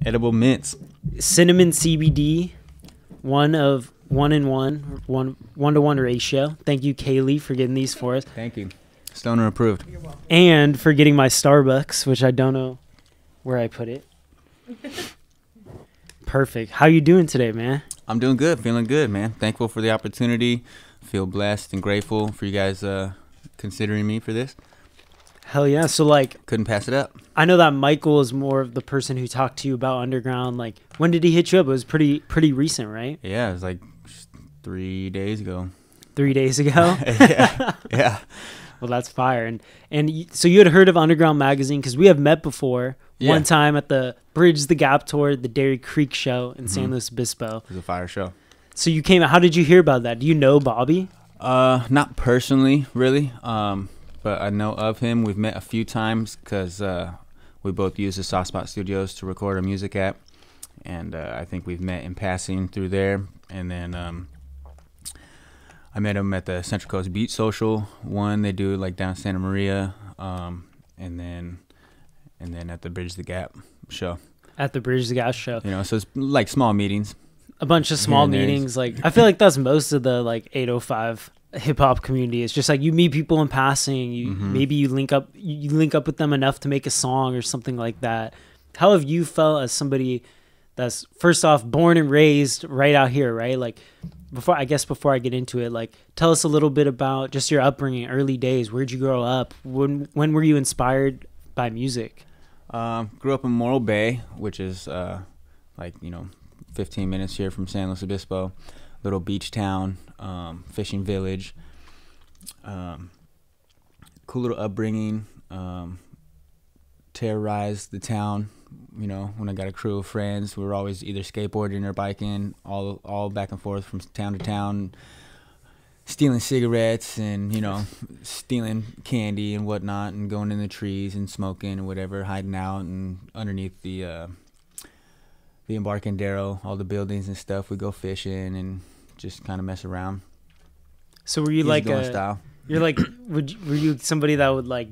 Edible mints. Cinnamon CBD, 1:1 ratio. Thank you, Calif, for getting these for us. Thank you. Stoner approved. And for getting my Starbucks, which I don't know where I put it. Perfect. How you doing today, man? I'm doing good. Feeling good, man. Thankful for the opportunity. Feel blessed and grateful for you guys considering me for this. Hell yeah. So, like... Couldn't pass it up. I know that Michael is more of the person who talked to you about Underground. Like, when did he hit you up? It was pretty recent, right? Yeah, it was like 3 days ago. 3 days ago? Yeah. Well, that's fire. And so you had heard of Underground Magazine because we have met before one time at the Bridge the Gap tour, the Dairy Creek show in San Luis Obispo. It was a fire show. So you came. How did you hear about that? Do you know Bobby? Not personally, really. But I know of him. We've met a few times because we both use the Softspot Studios to record our music at. And I think we've met in passing through there. And then I met him at the Central Coast Beat Social one they do like down Santa Maria. And then at the Bridge the Gap show. At the Bridge the Gap show. You know, so it's like small meetings. A bunch of small meetings. Like, I feel like that's most of the like 805 hip hop community. It's just like you meet people in passing. You maybe you link up with them enough to make a song or something like that. How have you felt as somebody that's first off born and raised right out here, right? Like before I get into it, like tell us a little bit about just your upbringing, early days. Where'd you grow up? When were you inspired by music? Grew up in Morro Bay, which is 15 minutes here from San Luis Obispo, little beach town, fishing village. Cool little upbringing. Terrorized the town. You know, when I got a crew of friends, we were always either skateboarding or biking, all back and forth from town to town, stealing cigarettes and, you know, stealing candy and whatnot, and going in the trees and smoking and whatever, hiding out and underneath the Embarcadero, all the buildings and stuff. We go fishing and just kind of mess around. So were you like style? You're like, were you somebody that would like,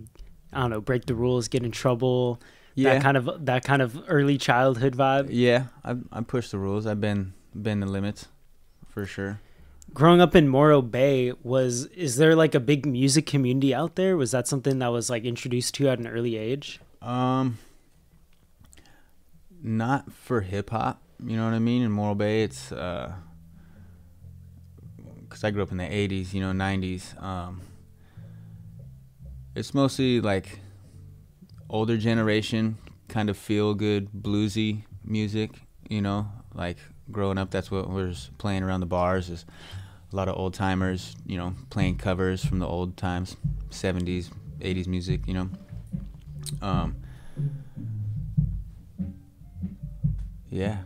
I don't know, break the rules, get in trouble? Yeah. That kind of early childhood vibe. Yeah, I pushed the rules. I've been the limits, for sure. Growing up in Morro Bay, is there like a big music community out there? Was that something that was like introduced to you at an early age? Not for hip hop, you know what I mean? In Morro Bay, it's because I grew up in the 80s, you know, 90s. It's mostly like older generation, kind of feel good, bluesy music, you know, like growing up, that's what was playing around the bars. Is a lot of old timers, you know, playing covers from the old times, 70s, 80s music, you know. Yeah.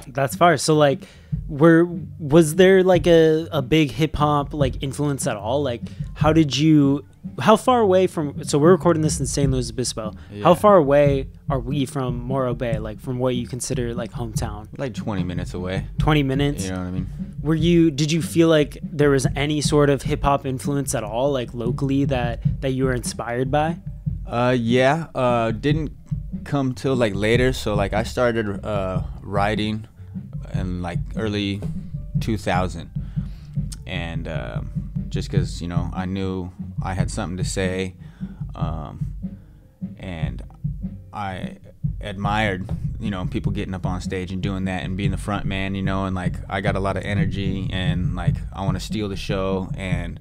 That's fire. So like was there like a big hip hop like influence at all? Like how far away from, so we're recording this in San Luis Obispo. Yeah. How far away are we from Morro Bay, like from what you consider like hometown? Like 20 minutes away. 20 minutes? You know what I mean? Did you feel like there was any sort of hip hop influence at all, like locally that you were inspired by? Yeah. Didn't come till like later. So like I started writing in like early 2000, and just because, you know, I knew I had something to say, and I admired, you know, people getting up on stage and doing that and being the front man, you know, and like I got a lot of energy and like I want to steal the show, and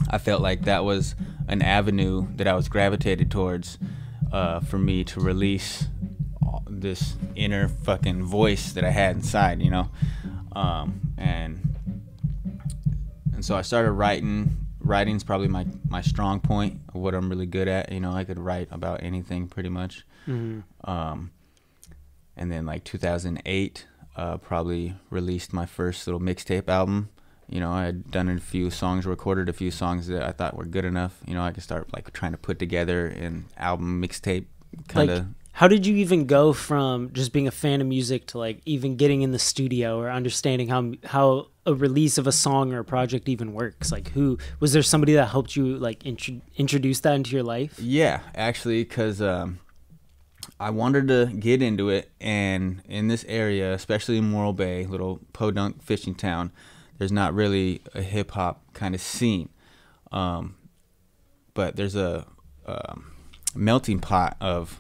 I felt like that was an avenue that I was gravitated towards for me to release this inner fucking voice that I had inside, you know. And so I started writing. Writing's probably my strong point of what I'm really good at. You know, I could write about anything pretty much. And then like 2008, probably released my first little mixtape album. You know, I had done a few songs, recorded a few songs that I thought were good enough. You know, I could start like trying to put together an album mixtape kind of. Like, how did you even go from just being a fan of music to like even getting in the studio or understanding how a release of a song or a project even works? Like, who was there somebody that helped you like introduce that into your life? Yeah, actually, because I wanted to get into it, and in this area, especially in Morro Bay, little podunk fishing town, there's not really a hip hop kind of scene. But there's a melting pot of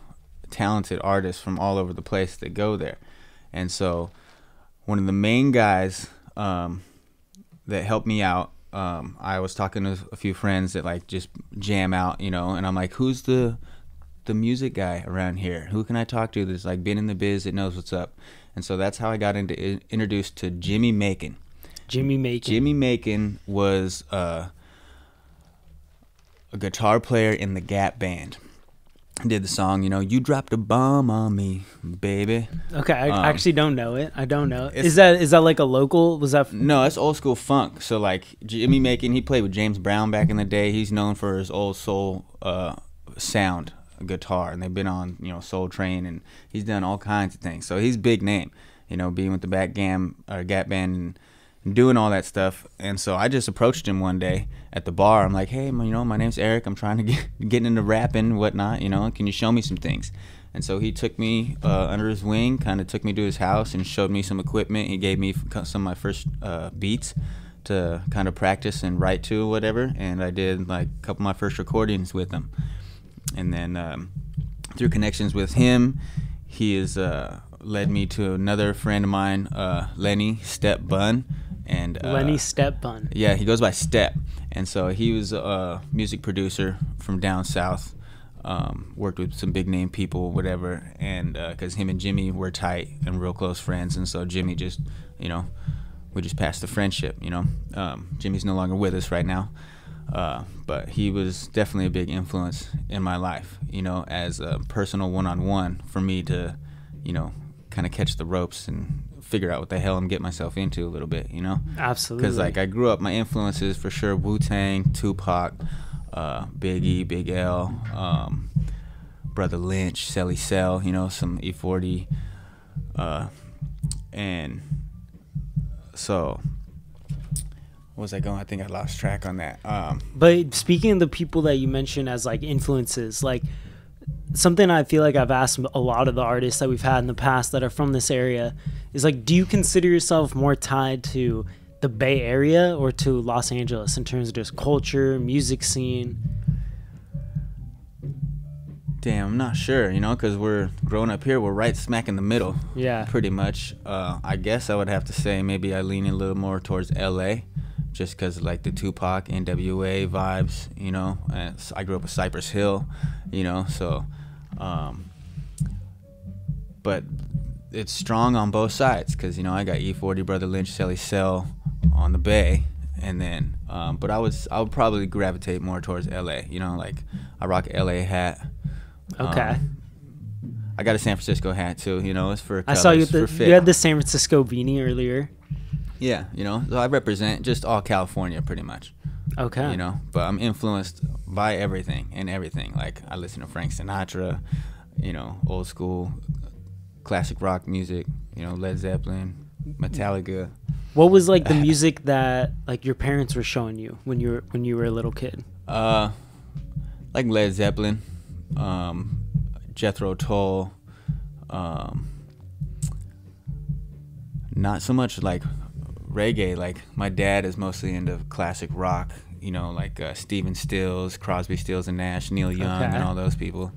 talented artists from all over the place that go there. And so one of the main guys that helped me out, I was talking to a few friends that like just jam out, you know, and I'm like, who's the music guy around here? Who can I talk to that's like been in the biz, that knows what's up? And so that's how I got introduced to Jimmy Macon. Jimmy Macon was a guitar player in the Gap Band. Did the song, you know, you dropped a bomb on me, baby. Okay, I actually don't know it. I don't know. Is that like a local? Was that? No, it's old school funk. So like Jimmy Macon, he played with James Brown back in the day. He's known for his old soul sound guitar, and they've been on, you know, Soul Train, and he's done all kinds of things. So he's a big name, you know, being with the Gap Band and doing all that stuff. And so I just approached him one day at the bar. I'm like, hey, you know, my name's Eric. I'm trying to get into rapping and whatnot, you know, can you show me some things? And so he took me under his wing, kind of took me to his house and showed me some equipment. He gave me some of my first beats to kind of practice and write to or whatever. And I did like a couple of my first recordings with him. And then through connections with him, he has led me to another friend of mine, Lenny Step Bun. And Lenny Step Bun. Yeah, he goes by Step. And so he was a music producer from down south, worked with some big name people, whatever. And because him and Jimmy were tight and real close friends. And so Jimmy just, you know, we just passed the friendship, you know. Jimmy's no longer with us right now. But he was definitely a big influence in my life, you know, as a personal one-on-one for me to, you know, kind of catch the ropes and figure out what the hell I'm getting myself into a little bit, you know? Absolutely. Because, like, I grew up, my influences for sure, Wu-Tang, Tupac, Big E, Big L, Brother Lynch, Celly Cell, you know, some E40. And so... What was I going? I think I lost track on that. But speaking of the people that you mentioned as like influences, like something I feel like I've asked a lot of the artists that we've had in the past that are from this area is like, do you consider yourself more tied to the Bay Area or to Los Angeles in terms of just culture, music scene? Damn, I'm not sure, you know, because we're growing up here. We're right smack in the middle. Yeah. Pretty much. I guess I would have to say maybe I lean a little more towards L.A., just because like the Tupac, NWA vibes, you know. And I grew up with Cypress Hill, you know, so but it's strong on both sides because, you know, I got E40, Brother Lynch, Celly Cell on the Bay, and then but I would probably gravitate more towards LA, you know, like I rock a LA hat. Okay. I got a San Francisco hat too, you know, it's for colors, I saw you had the San Francisco beanie earlier. Yeah, you know, so I represent just all California pretty much. Okay. You know, but I'm influenced by everything and everything. Like, I listen to Frank Sinatra, you know, old school classic rock music, you know, Led Zeppelin, Metallica. What was like the music that like your parents were showing you when you were a little kid? Like Led Zeppelin, Jethro Tull, not so much like reggae. Like, my dad is mostly into classic rock, you know, like Stephen Stills, Crosby, Stills and Nash, Neil Young, and all those people.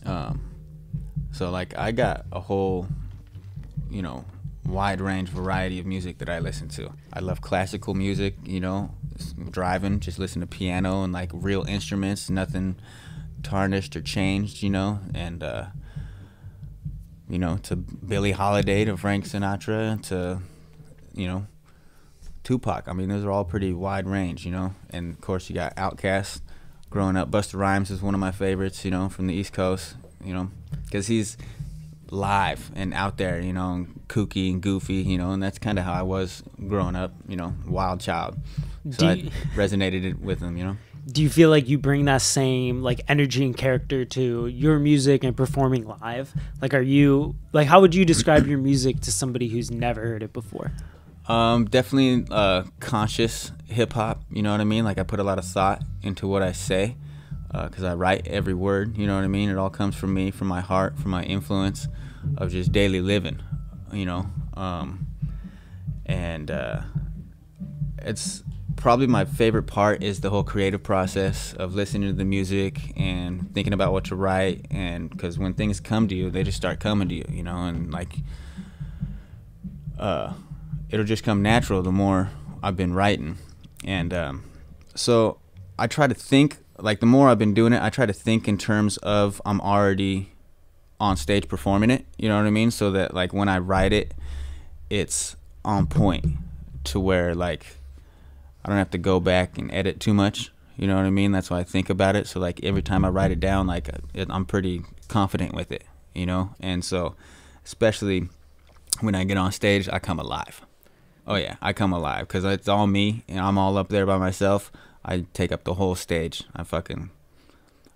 So like I got a whole, you know, wide range variety of music that I listen to. I love classical music, you know, driving, just listen to piano and like real instruments, nothing tarnished or changed, you know, and you know, to Billie Holiday, to Frank Sinatra, to, you know, Tupac. I mean, those are all pretty wide range, you know. And of course you got Outkast. Growing up, Busta Rhymes is one of my favorites, you know, from the East Coast, you know, because he's live and out there, you know, and kooky and goofy, you know, and that's kind of how I was growing up, you know, wild child. So I resonated with him, you know. Do you feel like you bring that same like energy and character to your music and performing live? Like, are you like, how would you describe your music to somebody who's never heard it before? Definitely conscious hip hop, you know what I mean? Like, I put a lot of thought into what I say. because I write every word, you know what I mean? It all comes from me, from my heart, from my influence of just daily living, you know. It's probably my favorite part is the whole creative process of listening to the music and thinking about what to write, and because when things come to you, they just start coming to you, you know, and like it'll just come natural the more I've been writing. And so I try to think, like the more I've been doing it, I try to think in terms of I'm already on stage performing it, you know what I mean? So that like when I write it, it's on point to where like I don't have to go back and edit too much, you know what I mean? That's why I think about it. So like every time I write it down, like I'm pretty confident with it, you know? And so especially when I get on stage, I come alive. Oh yeah, I come alive because it's all me and I'm all up there by myself. I take up the whole stage. I fucking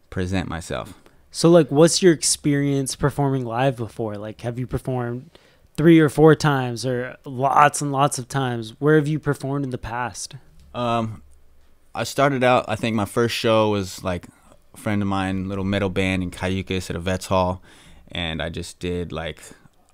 present myself. So like, what's your experience performing live before? Like, have you performed 3 or 4 times or lots and lots of times? Where have you performed in the past? I started out, I think my first show was like a friend of mine, little metal band in Cayucas at a Vets Hall. And I just did like,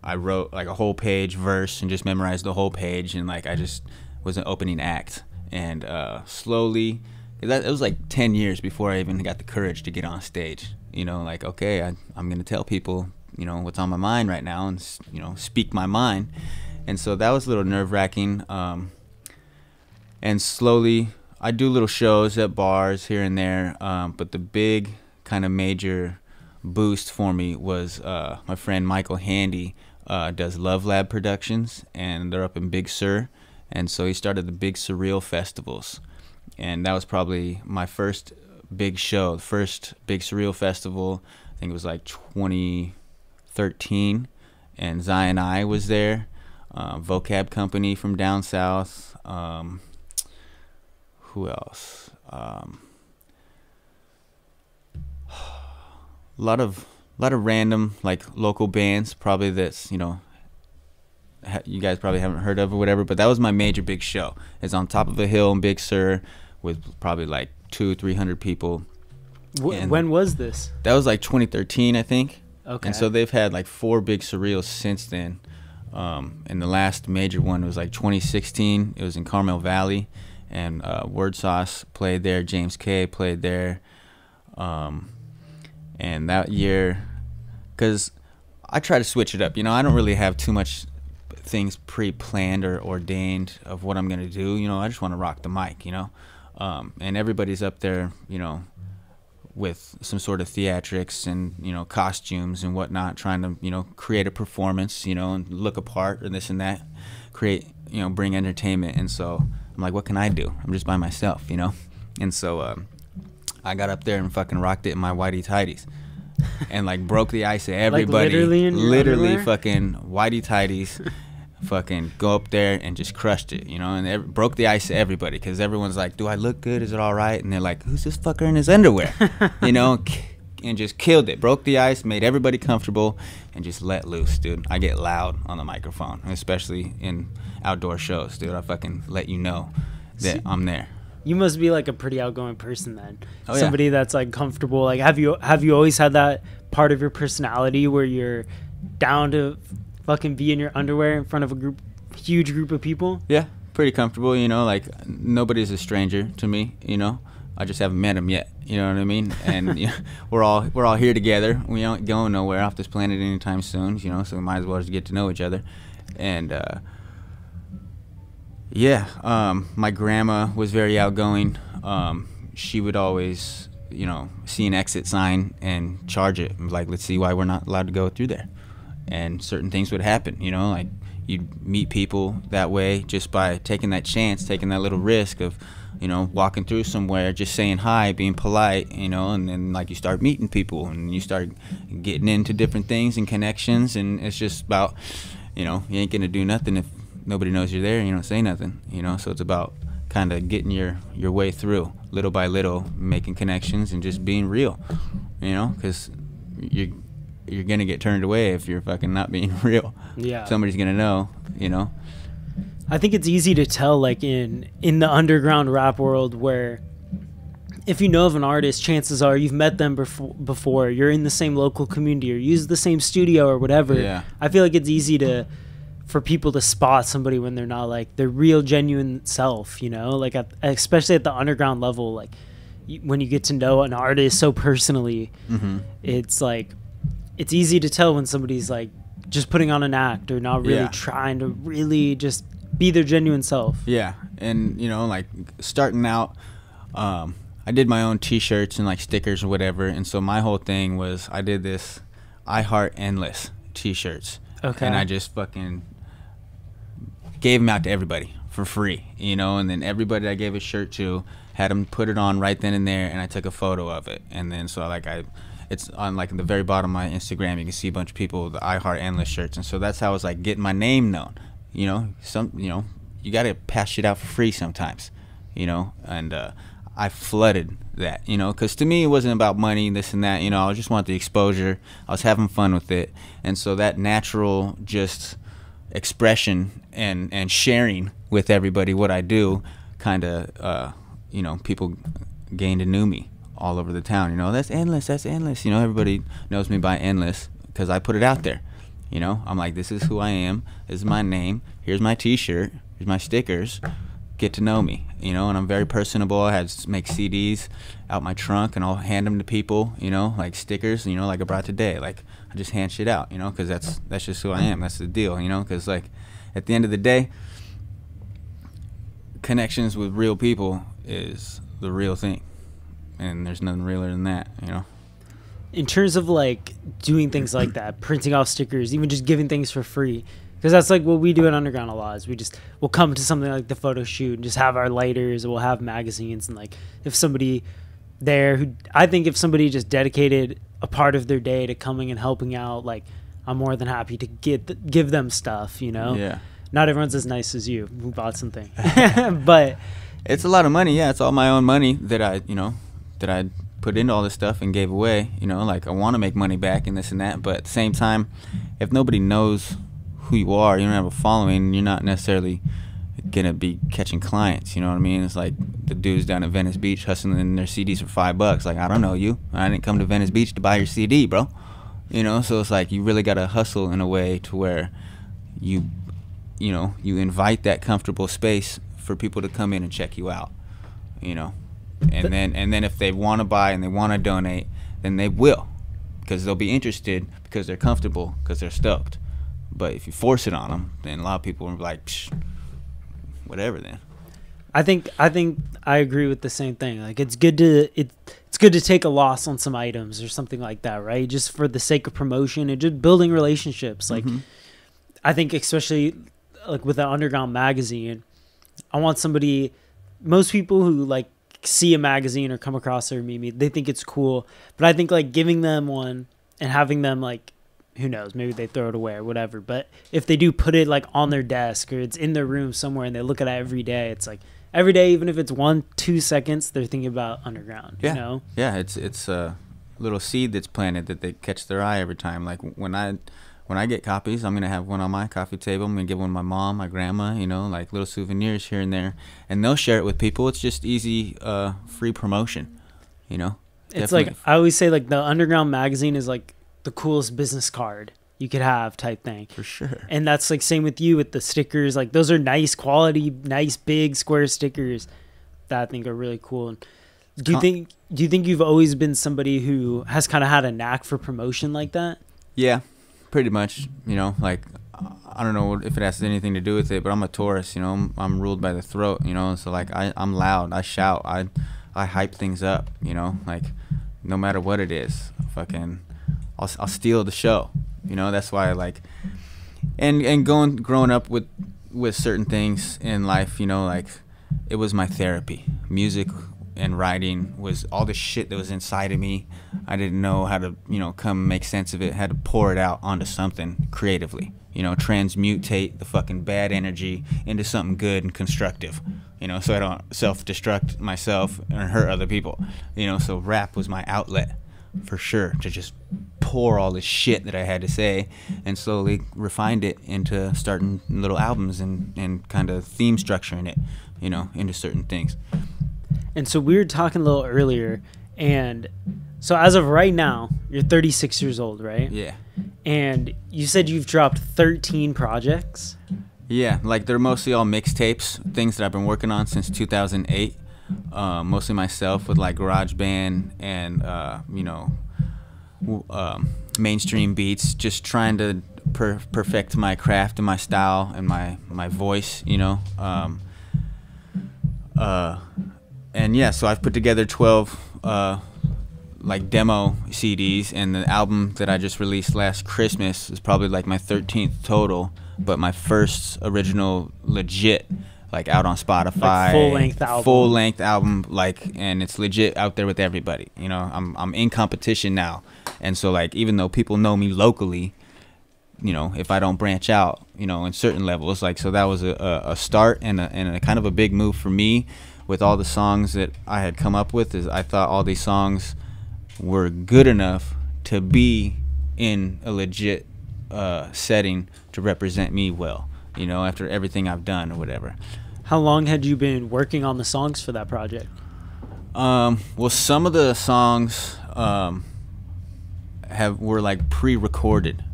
I wrote like a whole page verse and just memorized the whole page. And like, I just was an opening act. And slowly, it was like 10 years before I even got the courage to get on stage. You know, like, okay, I'm going to tell people, you know, what's on my mind right now and, you know, speak my mind. And so that was a little nerve-wracking. And slowly, I do little shows at bars here and there. But the big kind of major boost for me was my friend Michael Handy does Love Lab Productions, and they're up in Big Sur. And so he started the Big Surreal Festivals. And that was probably my first big show, the first Big Surreal Festival. I think it was like 2013. And Zion I was there, Vocab Company from down south. Who else? A lot of random like local bands, probably that's, you know, you guys probably haven't heard of or whatever, but that was my major big show. It's on top of a hill in Big Sur with probably like 200-300 people. When was this? That was like 2013, I think. Okay. And so they've had like 4 big surreals since then. And the last major one was like 2016. It was in Carmel Valley, and Wordsauce played there. James K played there. And that year, because I try to switch it up. You know, I don't really have too much things pre-planned or ordained of what I'm going to do. You know, I just want to rock the mic, you know. And everybody's up there, you know, with some sort of theatrics and, you know, costumes and whatnot, trying to, you know, create a performance, you know, and look apart and this and that, create, you know, bring entertainment. And so I'm like, what can I do? I'm just by myself, you know. And so I got up there and fucking rocked it in my whitey tighties and like broke the ice of everybody. Like literally fucking whitey tighties. Fucking go up there and just crushed it, you know, and broke the ice to everybody, because everyone's like, do I look good? Is it all right? And they're like, who's this fucker in his underwear? You know, and just killed it. Broke the ice, made everybody comfortable, and just let loose, dude. I get loud on the microphone, especially in outdoor shows, dude. I fucking let you know that I'm there. You must be like a pretty outgoing person then. Oh, yeah. Somebody that's like comfortable. Like, have you always had that part of your personality where you're down to fucking be in your underwear in front of a huge group of people? Yeah, pretty comfortable, you know, like nobody's a stranger to me, you know. I just haven't met them yet, you know what I mean? And you know, we're all here together. We aren't going nowhere off this planet anytime soon, you know, so we might as well just get to know each other. And my grandma was very outgoing. She would always, you know, see an exit sign and charge it, like, let's see why we're not allowed to go through there. And certain things would happen, you know, like you'd meet people that way just by taking that chance, taking that little risk of, you know, walking through somewhere, just saying hi, being polite, you know, and then like you start meeting people and you start getting into different things and connections, and it's just about, you know, you ain't gonna do nothing if nobody knows you're there and you don't say nothing, you know. So it's about kind of getting your way through little by little, making connections and just being real, you know, because you're gonna get turned away if you're fucking not being real. Yeah, somebody's gonna know, you know. I think it's easy to tell, like in the underground rap world, where if you know of an artist, chances are you've met them before. You're in the same local community or use the same studio or whatever. Yeah. I feel like it's easy for people to spot somebody when they're not like their real genuine self, you know, like especially at the underground level, like when you get to know an artist so personally, it's like, it's easy to tell when somebody's like just putting on an act or not really trying to really just be their genuine self. Yeah. And, you know, like starting out, I did my own t-shirts and like stickers or whatever. And so my whole thing was I did this I Heart Endless t-shirts. Okay. And I just fucking gave them out to everybody for free, you know, and then everybody I gave a shirt to had them put it on right then and there, and I took a photo of it. And then so like it's on like the very bottom of my Instagram, you can see a bunch of people with the I Heart Endless shirts. And so that's how I was like getting my name known, you know. You got to pass shit out for free sometimes, you know. And I flooded that, you know, because to me it wasn't about money, this and that, you know. I just wanted the exposure. I was having fun with it. And so that natural just expression and sharing with everybody what I do kind of, you know, people gained and knew me all over the town. You know, that's Endless. You know, everybody knows me by Endless because I put it out there. You know, I'm like, this is who I am. This is my name. Here's my T-shirt. Here's my stickers. Get to know me, you know. And I'm very personable. I had to make CDs out my trunk, and I'll hand them to people, you know, like stickers, you know, like I brought today. Like, I just hand shit out, you know, because that's just who I am. That's the deal, you know, because like at the end of the day, connections with real people is the real thing, and there's nothing realer than that, you know. In terms of like doing things like that, printing off stickers, even just giving things for free, because that's like what we do at Underground a lot. Is we'll come to something like the photo shoot and just have our lighters, and we'll have magazines, and like if somebody there who I think if somebody just dedicated a part of their day to coming and helping out, like I'm more than happy to give them stuff, you know. Yeah. Not everyone's as nice as you who bought something, but it's a lot of money. Yeah, it's all my own money that I put into all this stuff and gave away. You know, like I want to make money back and this and that, but at the same time, if nobody knows who you are, you don't have a following, you're not necessarily gonna be catching clients. You know what I mean? It's like the dudes down at Venice Beach hustling their CDs for $5. Like, I don't know you. I didn't come to Venice Beach to buy your CD, bro. You know, so it's like you really gotta hustle in a way to where you invite that comfortable space for people to come in and check you out, you know. And then if they want to buy and they want to donate, then they will, because they'll be interested because they're comfortable, because they're stoked. But if you force it on them, then a lot of people will be like, psh, whatever then. I think I agree with the same thing. Like it's good to take a loss on some items or something like that, right? Just for the sake of promotion and just building relationships. Like I think especially like with the Underground magazine, I want somebody, most people who like see a magazine or come across it or meet me, they think it's cool. But I think like giving them one and having them like, who knows, maybe they throw it away or whatever. But if they do put it like on their desk or it's in their room somewhere and they look at it every day, it's like every day, even if it's 1-2 seconds, they're thinking about Underground, you know? Yeah, it's a little seed that's planted that they catch their eye every time. Like when I get copies, I'm going to have one on my coffee table. I'm going to give one to my mom, my grandma, you know, like little souvenirs here and there. And they'll share it with people. It's just easy, free promotion, you know. It's definitely. Like, I always say, like, the Underground magazine is, like, the coolest business card you could have type thing. For sure. And that's, like, same with you with the stickers. Like, those are nice quality, nice big square stickers that I think are really cool. And do you think you've always been somebody who has kind of had a knack for promotion like that? Yeah. Pretty much, you know, like, I don't know if it has anything to do with it, but I'm a Taurus, you know, I'm ruled by the throat, you know, so like I'm loud, I shout, I hype things up, you know, like no matter what it is, fucking, I'll steal the show, you know. That's why I like, and growing up with certain things in life, you know, like it was my therapy. Music and writing was all the shit that was inside of me. I didn't know how to, you know, come make sense of it. Had to pour it out onto something creatively, you know, transmutate the fucking bad energy into something good and constructive, you know, so I don't self-destruct myself or hurt other people, you know. So rap was my outlet for sure, to just pour all this shit that I had to say and slowly refined it into starting little albums and kind of theme structuring it, you know, into certain things. And so we were talking a little earlier, and so as of right now, you're 36 years old, right? Yeah. And you said you've dropped 13 projects? Yeah, like they're mostly all mixtapes, things that I've been working on since 2008. Mostly myself with like GarageBand and, mainstream beats, just trying to perfect my craft and my style and my voice, and yeah, so I've put together 12 like demo CDs, and the album that I just released last Christmas is probably like my 13th total, but my first original legit, like out on Spotify, like full length album, like, and it's legit out there with everybody. I'm in competition now, and so like even though people know me locally, if I don't branch out, in certain levels, like, so that was a start and a kind of a big move for me with all the songs that I had come up with. Is I thought all these songs were good enough to be in a legit setting to represent me well, after everything I've done or whatever. How long had you been working on the songs for that project? Well, some of the songs were like pre-recorded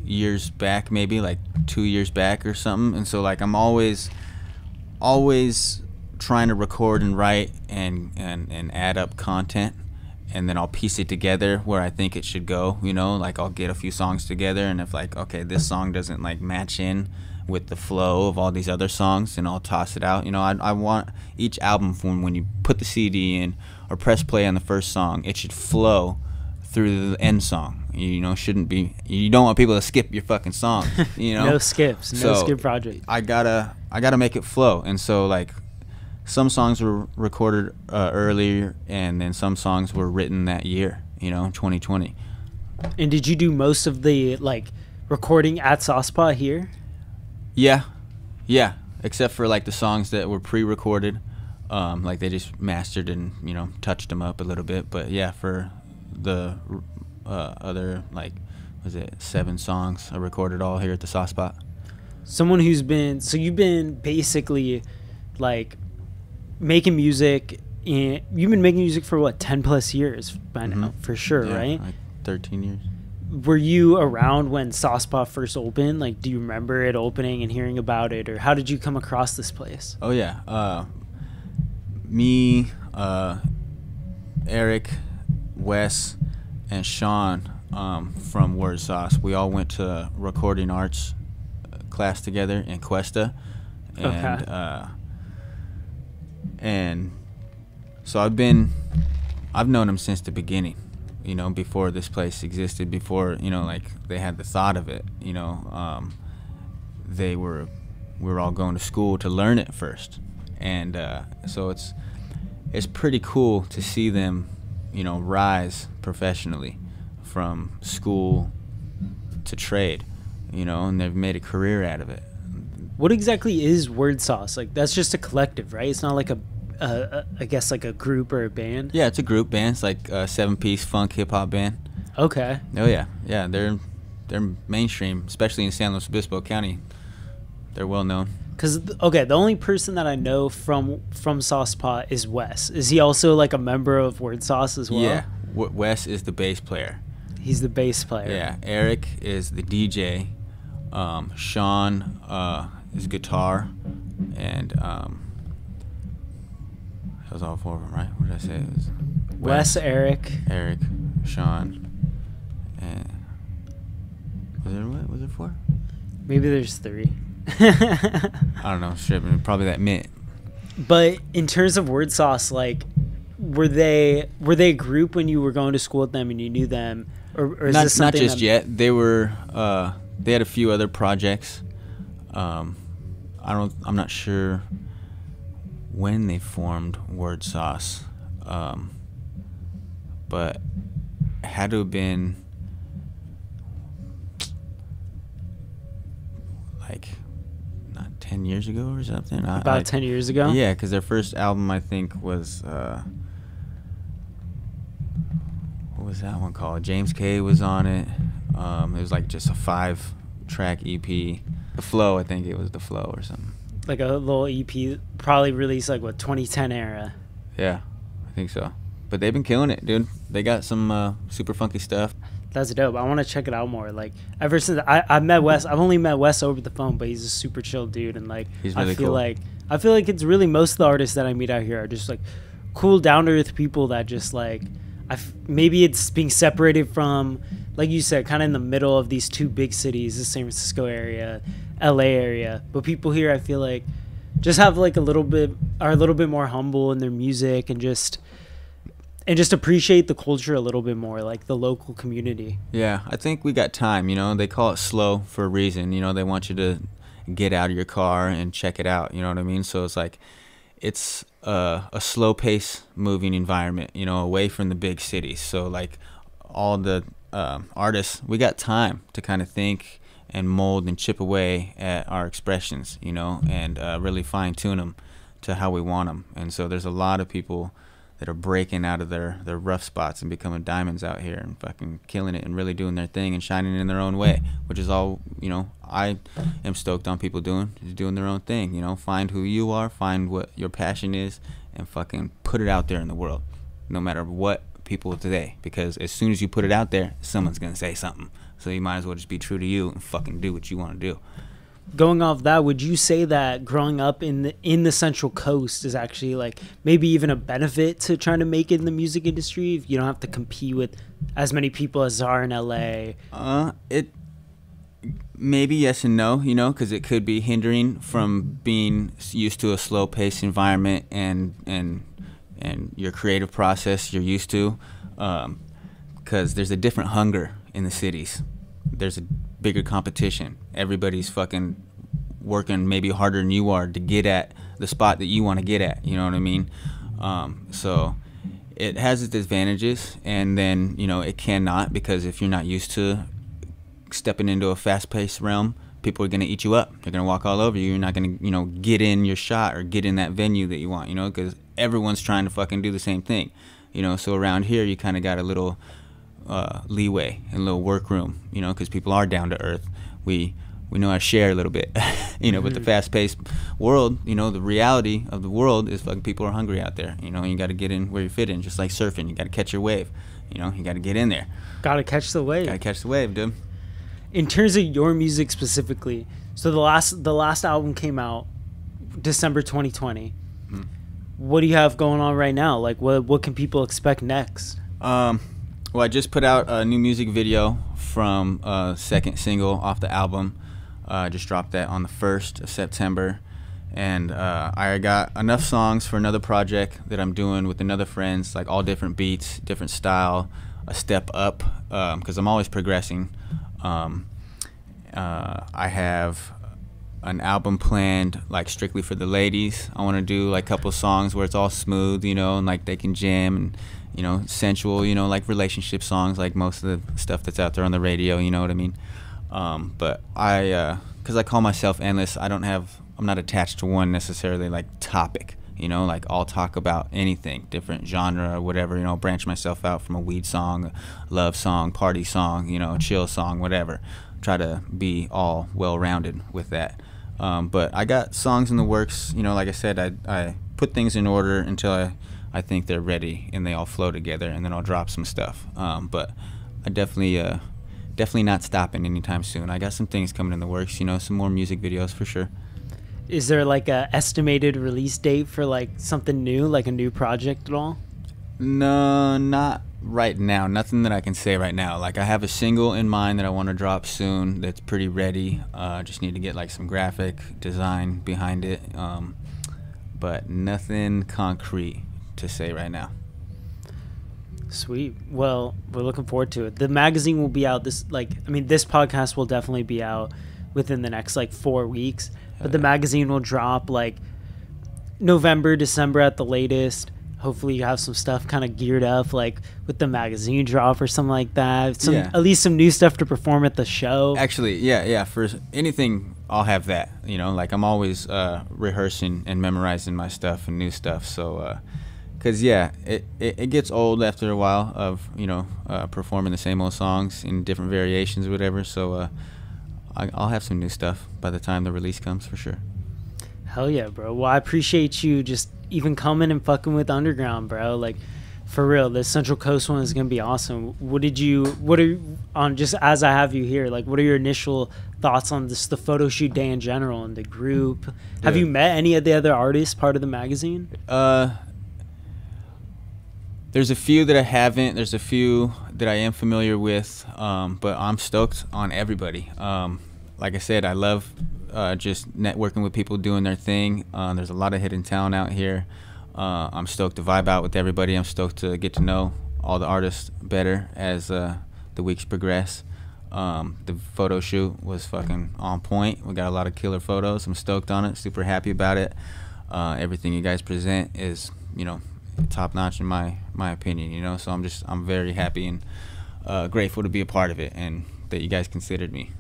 years back, maybe like 2 years back or something, and so like I'm always trying to record and write and add up content, and then I'll piece it together where I think it should go, like I'll get a few songs together, and if like, okay, this song doesn't like match in with the flow of all these other songs, and I'll toss it out. I want each album, from when you put the CD in or press play on the first song, it should flow through the end song. Shouldn't be, you don't want people to skip your fucking song, No skips, skip project. I gotta make it flow, and so like some songs were recorded earlier, and then some songs were written that year, 2020. And did you do most of the like recording at Saucepot here? Yeah, except for like the songs that were pre-recorded, like they just mastered and touched them up a little bit. But yeah, for the other, like, was it 7 songs, I recorded all here at the Saucepot. Someone who's been, so you've been basically like making music, and you've been making music for what, 10 plus years by now, for sure, yeah, right? Like 13 years. Were you around when Saucepot first opened? Like, do you remember it opening and hearing about it, or how did you come across this place? Oh yeah, me, Eric, Wes, and Sean from Wordsauce, we all went to recording arts class together in Cuesta, and Okay. And so I've known him since the beginning, before this place existed, before like they had the thought of it. We were all going to school to learn it first, and so it's pretty cool to see them rise professionally from school to trade, and they've made a career out of it. What exactly is Wordsauce? Like, that's just a collective, right? It's not like I guess like a group or a band. Yeah, it's a group band. It's like a 7-piece funk hip hop band. Okay. Oh yeah, they're mainstream, especially in San Luis Obispo County. They're well known. The only person that I know from Saucepot is Wes. Is he also like a member of Wordsauce as well? Yeah, Wes is the bass player. He's the bass player. Yeah, Eric is the DJ. Sean is guitar, and that was all 4 of them, right? What did I say? It was Wes, Eric, Sean, and was there 4? Maybe there's 3. I don't know, probably that mint. But in terms of Wordsauce, like, were they a group when you were going to school with them and you knew them, or is not, this something not just yet? They were they had a few other projects. I'm not sure when they formed Wordsauce, but it had to have been like not 10 years ago or something. About 10 years ago? Yeah, because their first album, I think, was what was that one called? James K was on it. It was like just a 5-track EP. The Flow, I think it was The Flow or something. Like a little EP, probably released like what, 2010 era. Yeah, I think so. But they've been killing it, dude. They got some super funky stuff. That's dope. I want to check it out more. Like, ever since I met Wes, I've only met Wes over the phone, but he's a super chill dude, and like he's really cool. I feel like it's really most of the artists that I meet out here are just like cool, down to earth people that just like maybe it's being separated from, like you said, kind of in the middle of these two big cities, the San Francisco area, LA area. But people here, I feel like, just have like a little bit more humble in their music and just appreciate the culture a little bit more, like the local community. Yeah, I think we got time, you know. They call it slow for a reason, you know. They want you to get out of your car and check it out, you know what I mean? So it's like, it's a slow pace moving environment, you know, away from the big cities. So like all the artists, we got time to kind of think and mold and chip away at our expressions, you know, and really fine tune them to how we want them. And so there's a lot of people that are breaking out of their rough spots and becoming diamonds out here and fucking killing it and really doing their thing and shining in their own way, which is all, you know, I am stoked on people doing their own thing, you know. Find who you are, find what your passion is, and fucking put it out there in the world, no matter what people today, because as soon as you put it out there, someone's gonna say something. So you might as well just be true to you and fucking do what you want to do. Going off that, would you say that growing up in the Central Coast is actually like maybe even a benefit to trying to make it in the music industry? If you don't have to compete with as many people as are in LA. It maybe yes and no, you know, because it could be hindering from being used to a slow paced environment and your creative process you're used to, because there's a different hunger in the cities. There's a bigger competition. Everybody's fucking working maybe harder than you are to get at the spot that you want to get at, you know what I mean? So it has its advantages, and then, you know, it cannot, because if you're not used to stepping into a fast-paced realm, people are going to eat you up. They're going to walk all over you. You're not going to, you know, get in your shot or get in that venue that you want, you know, because everyone's trying to fucking do the same thing, you know. So around here, you kind of got a little leeway and a little work room, you know, because people are down to earth. We know how to share a little bit, you know. But the fast-paced world, you know, the reality of the world is fucking people are hungry out there, you know. And you got to get in where you fit in, just like surfing. You got to catch your wave, you know. You got to get in there. Got to catch the wave. Got to catch the wave, dude. In terms of your music specifically, so the last album came out December 2020. What do you have going on right now? Like, what can people expect next? Well, I just put out a new music video from second single off the album. I just dropped that on the 1st of September. And I got enough songs for another project that I'm doing with another friends, like all different beats, different style, a step up, because I'm always progressing. I have an album planned like strictly for the ladies. I want to do like a couple songs where it's all smooth, you know, and like they can jam and, you know, sensual, you know, like relationship songs, like most of the stuff that's out there on the radio, you know what I mean? But because I call myself endless, I'm not attached to one necessarily like topic, you know, like I'll talk about anything, different genre or whatever, you know, branch myself out from a weed song, a love song, party song, you know, a chill song, whatever. Try to be all well-rounded with that. But I got songs in the works, you know, like I said, I put things in order until I think they're ready and they all flow together, and then I'll drop some stuff. But I definitely not stopping anytime soon. I got some things coming in the works, you know, some more music videos for sure. Is there like a estimated release date for like something new, like a new project at all? No, not right now. Nothing that I can say right now. Like I have a single in mind that I want to drop soon that's pretty ready. Just need to get like some graphic design behind it. But nothing concrete to say right now. Sweet. Well, we're looking forward to it. The magazine will be out this podcast will definitely be out within the next like 4 weeks. But the magazine will drop like November, December at the latest. Hopefully you have some stuff kind of geared up, like with the magazine drop or something like that. At least some new stuff to perform at the show. Actually, yeah. For anything, I'll have that. You know, like I'm always rehearsing and memorizing my stuff and new stuff. So, because it gets old after a while of, you know, performing the same old songs in different variations or whatever. So I'll have some new stuff by the time the release comes for sure. Hell yeah, bro. Well, I appreciate you just even coming and fucking with Underground, bro. Like, for real, the Central Coast one is gonna be awesome. What are on, just as I have you here, like, what are your initial thoughts on this, the photo shoot day in general and the group? Have you met any of the other artists part of the magazine? There's a few that I haven't. There's a few that I am familiar with, but I'm stoked on everybody. Like I said, I love just networking with people doing their thing. There's a lot of hidden talent out here. I'm stoked to vibe out with everybody. I'm stoked to get to know all the artists better as the weeks progress. The photo shoot was fucking on point. We got a lot of killer photos. I'm stoked on it. Super happy about it. Everything you guys present is, top notch in my opinion. So I'm very happy and grateful to be a part of it, and that you guys considered me.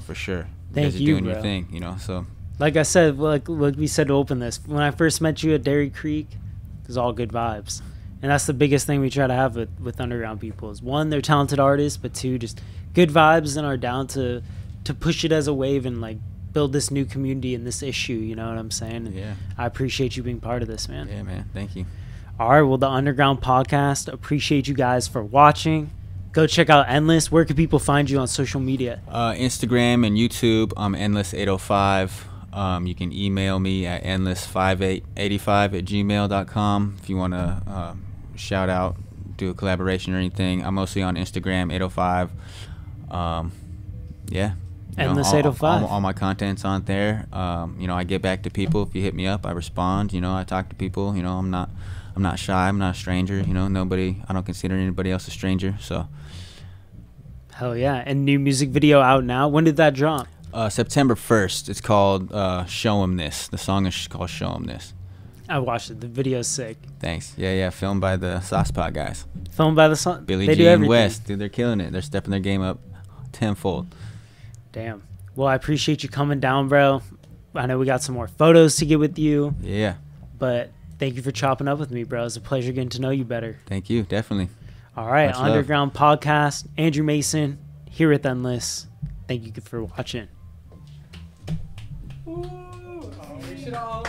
For sure. You guys are doing your thing. So. Like I said, like we said to open this, when I first met you at Dairy Creek, it was all good vibes. And that's the biggest thing we try to have with underground people is, one, they're talented artists, but two, just good vibes and are down to push it as a wave and like build this new community and this issue, you know what I'm saying? And yeah. I appreciate you being part of this, man. Yeah, man. Thank you. All right, well, the Underground Podcast, appreciate you guys for watching. Go check out Endless. Where can people find you on social media? Instagram and YouTube. I'm Endless805. You can email me at endless5885@gmail.com if you want to shout out, do a collaboration or anything. I'm mostly on Instagram, 805. Yeah. Endless805. All my content's on there. I get back to people. If you hit me up, I respond. I talk to people. I'm not shy. I'm not a stranger. I don't consider anybody else a stranger. So. Hell yeah. And new music video out now. When did that drop? September 1st. It's called Show 'Em This. The song is called Show 'Em This. I watched it. The video's sick. Thanks. Yeah. Filmed by the Saucepot guys. Filmed by the Billy G and West. Dude, they're killing it. They're stepping their game up tenfold. Damn. Well, I appreciate you coming down, bro. I know we got some more photos to get with you. Yeah. But thank you for chopping up with me, bro. It's a pleasure getting to know you better. Thank you. Definitely. All right. Much Underground love. Podcast. Andrew Mason here with Endless. Thank you for watching. Ooh, we should all